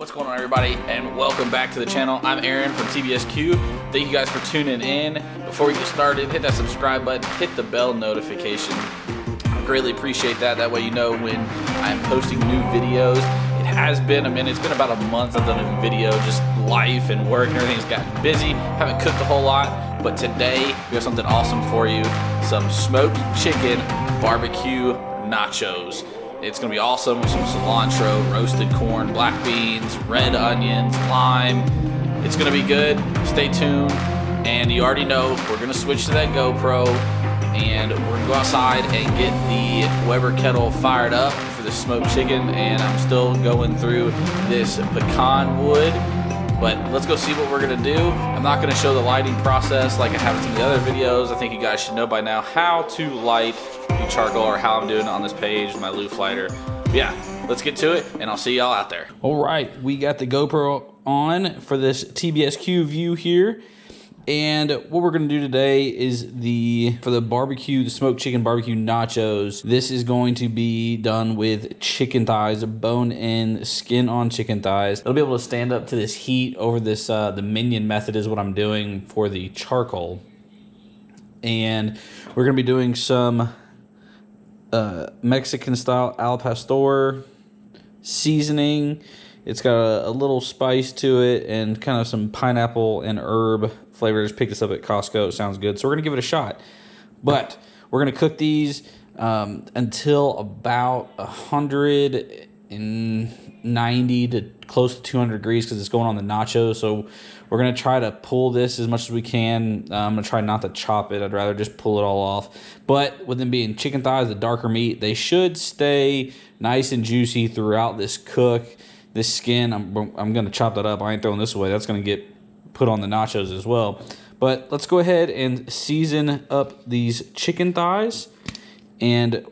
What's going on, everybody, and welcome back to the channel. I'm Aaron from TBSQ. Thank you guys for tuning in. Before we get started, hit that subscribe button, hit the bell notification. I greatly appreciate that. That way you know when I'm posting new videos. It has been a minute. It's been about a month I've done a video. Just life and work and everything's gotten busy. Haven't cooked a whole lot, but today we have something awesome for you. Some smoked chicken barbecue nachos. It's going to be awesome with some cilantro, roasted corn, black beans, red onions, lime. It's going to be good. Stay tuned. And you already know we're going to switch to that GoPro, and we're going to go outside and get the Weber kettle fired up for the smoked chicken. And I'm still going through this pecan wood, but let's go see what we're going to do. I'm not going to show the lighting process like I have in some of the other videos. I think you guys should know by now how to light the charcoal, or how I'm doing it on this page, my loop lighter. Yeah, let's get to it, and I'll see y'all out there. All right, we got the GoPro on for this TBSQ view here. And what we're gonna do today is for the smoked chicken barbecue nachos. This is going to be done with chicken thighs, bone-in, skin-on chicken thighs. It'll be able to stand up to this heat over this, the minion method is what I'm doing for the charcoal. And we're gonna be doing some Mexican-style al pastor seasoning. It's got a little spice to it and kind of some pineapple and herb flavors. Picked this up at Costco. It sounds good. So we're going to give it a shot. But we're going to cook these until about 190 to close to 200 degrees because it's going on the nachos. So we're going to try to pull this as much as we can. I'm going to try not to chop it. I'd rather just pull it all off. But with them being chicken thighs, the darker meat, they should stay nice and juicy throughout this cook. This skin, I'm going to chop that up. I ain't throwing this away. That's going to get put on the nachos as well. But let's go ahead and season up these chicken thighs, and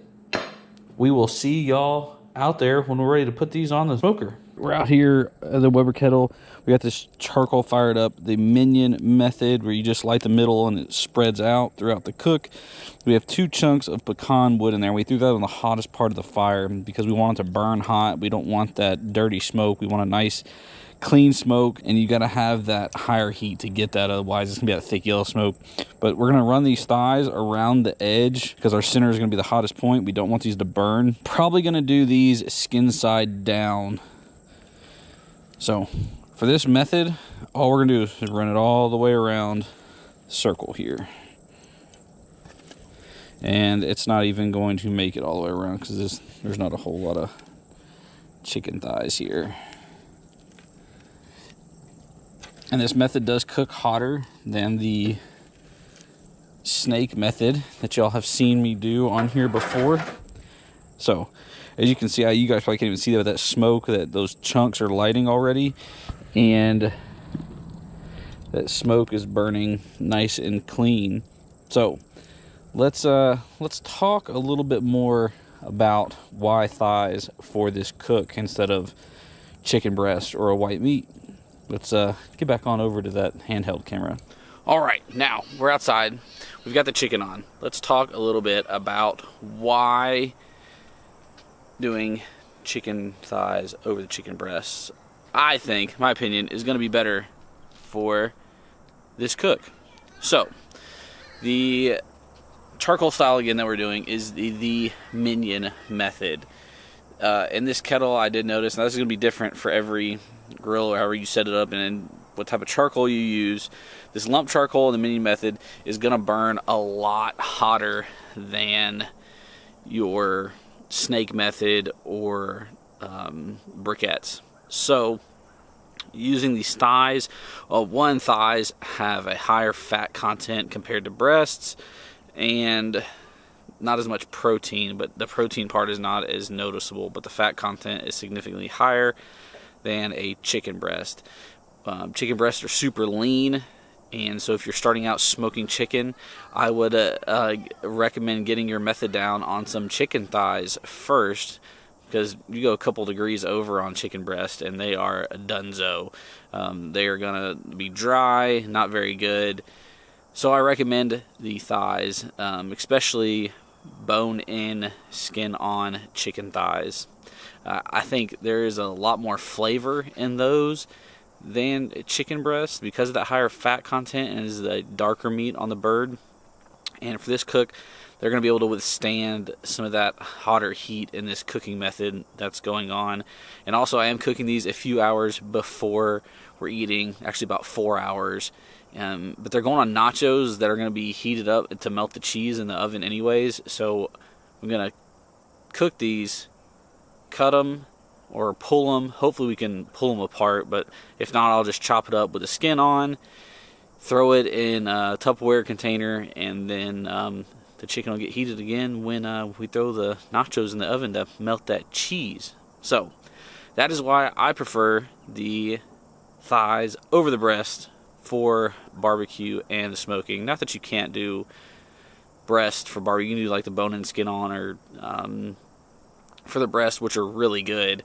we will see y'all out there when we're ready to put these on the smoker. We're out here at the Weber kettle. We got this charcoal fired up, the minion method, where you just light the middle and it spreads out throughout the cook. We have 2 chunks of pecan wood in there. We threw that on the hottest part of the fire because we want it to burn hot. We don't want that dirty smoke. We want a nice clean smoke, and you got to have that higher heat to get that. Otherwise it's gonna be that thick yellow smoke. But we're gonna run these thighs around the edge because our center is gonna be the hottest point. We don't want these to burn. Probably gonna do these skin side down. So for this method, all we're gonna do is run it all the way around the circle here. And it's not even going to make it all the way around because there's not a whole lot of chicken thighs here. And this method does cook hotter than the snake method that y'all have seen me do on here before. So as you can see, you guys probably can't even see that smoke, that those chunks are lighting already, and that smoke is burning nice and clean. So let's talk a little bit more about why thighs for this cook instead of chicken breast or a white meat. Let's get back on over to that handheld camera. All right, now we're outside. We've got the chicken on. Let's talk a little bit about why doing chicken thighs over the chicken breasts, I think, my opinion, is going to be better for this cook. So the charcoal style again that we're doing is the minion method. In this kettle, I did notice, now this is going to be different for every grill or however you set it up and what type of charcoal you use. This lump charcoal in the minion method is going to burn a lot hotter than your snake method or briquettes. So using these thighs, thighs have a higher fat content compared to breasts, and not as much protein, but the protein part is not as noticeable, but the fat content is significantly higher than a chicken breast. Chicken breasts are super lean, and so if you're starting out smoking chicken, I would recommend getting your method down on some chicken thighs first, because you go a couple degrees over on chicken breast and they are a dunzo. They are gonna be dry, not very good. So I recommend the thighs, especially bone-in, skin-on chicken thighs. I think there is a lot more flavor in those than chicken breast because of that higher fat content and is the darker meat on the bird. And for this cook, they're going to be able to withstand some of that hotter heat in this cooking method that's going on. And also, I am cooking these a few hours before we're eating, actually about 4 hours. But they're going on nachos that are going to be heated up to melt the cheese in the oven anyways. So I'm going to cook these, cut them, or pull them. Hopefully we can pull them apart, but if not, I'll just chop it up with the skin on, throw it in a Tupperware container, and then the chicken will get heated again when we throw the nachos in the oven to melt that cheese. So that is why I prefer the thighs over the breast for barbecue and the smoking. Not that you can't do breast for barbecue. You can do like the bone and skin on, or for the breast, which are really good,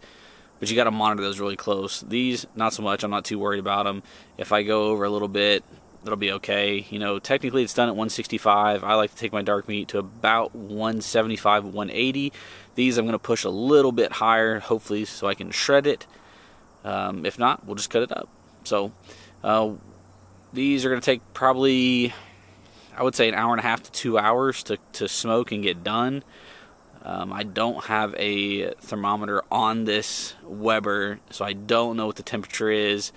but you got to monitor those really close. These, not so much. I'm not too worried about them. If I go over a little bit, that'll be okay. You know, technically it's done at 165. I like to take my dark meat to about 175, 180. These I'm going to push a little bit higher, hopefully, so I can shred it. If not, we'll just cut it up. So these are going to take probably, I would say, an hour and a half to 2 hours to smoke and get done. I don't have a thermometer on this Weber, so I don't know what the temperature is.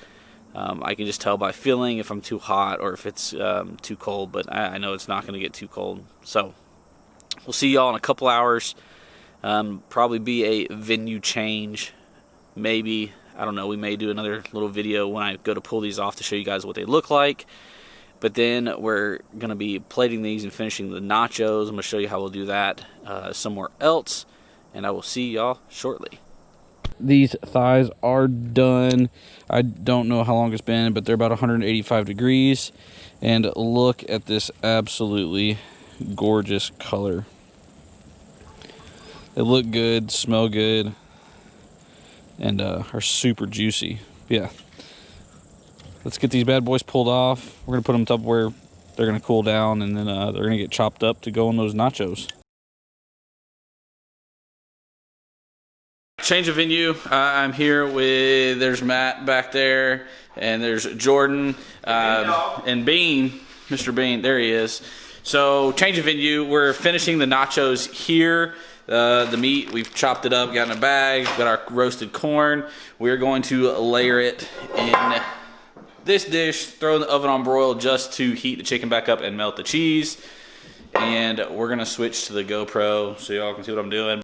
I can just tell by feeling if I'm too hot or if it's too cold, but I know it's not going to get too cold. So we'll see y'all in a couple hours. Probably be a venue change. Maybe, I don't know, we may do another little video when I go to pull these off to show you guys what they look like. But then we're going to be plating these and finishing the nachos. I'm going to show you how we'll do that somewhere else. And I will see y'all shortly. These thighs are done. I don't know how long it's been, but they're about 185 degrees. And look at this absolutely gorgeous color. They look good, smell good, and are super juicy. Yeah. Let's get these bad boys pulled off. We're going to put them up where they're going to cool down, and then they're going to get chopped up to go on those nachos. Change of venue. I'm here with, there's Matt back there, and there's Jordan, and Bean, Mr. Bean, there he is. So change of venue. We're finishing the nachos here. The meat, we've chopped it up, got in a bag, got our roasted corn. We're going to layer it in this dish, throw in the oven on broil just to heat the chicken back up and melt the cheese. And we're gonna switch to the GoPro so y'all can see what I'm doing.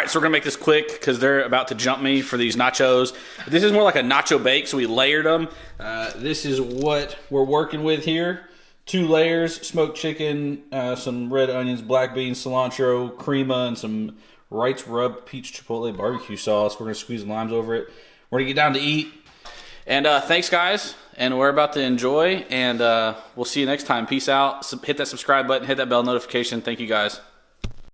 So we're gonna make this quick because they're about to jump me for these nachos. This is more like a nacho bake, so we layered them. This is what we're working with here. 2 layers, smoked chicken, some red onions, black beans, cilantro, crema, and some Wright's Rub peach chipotle barbecue sauce. We're gonna squeeze limes over it. We're gonna get down to eat. And thanks, guys. And we're about to enjoy, and we'll see you next time. Peace out. Hit that subscribe button, hit that bell notification. Thank you, guys.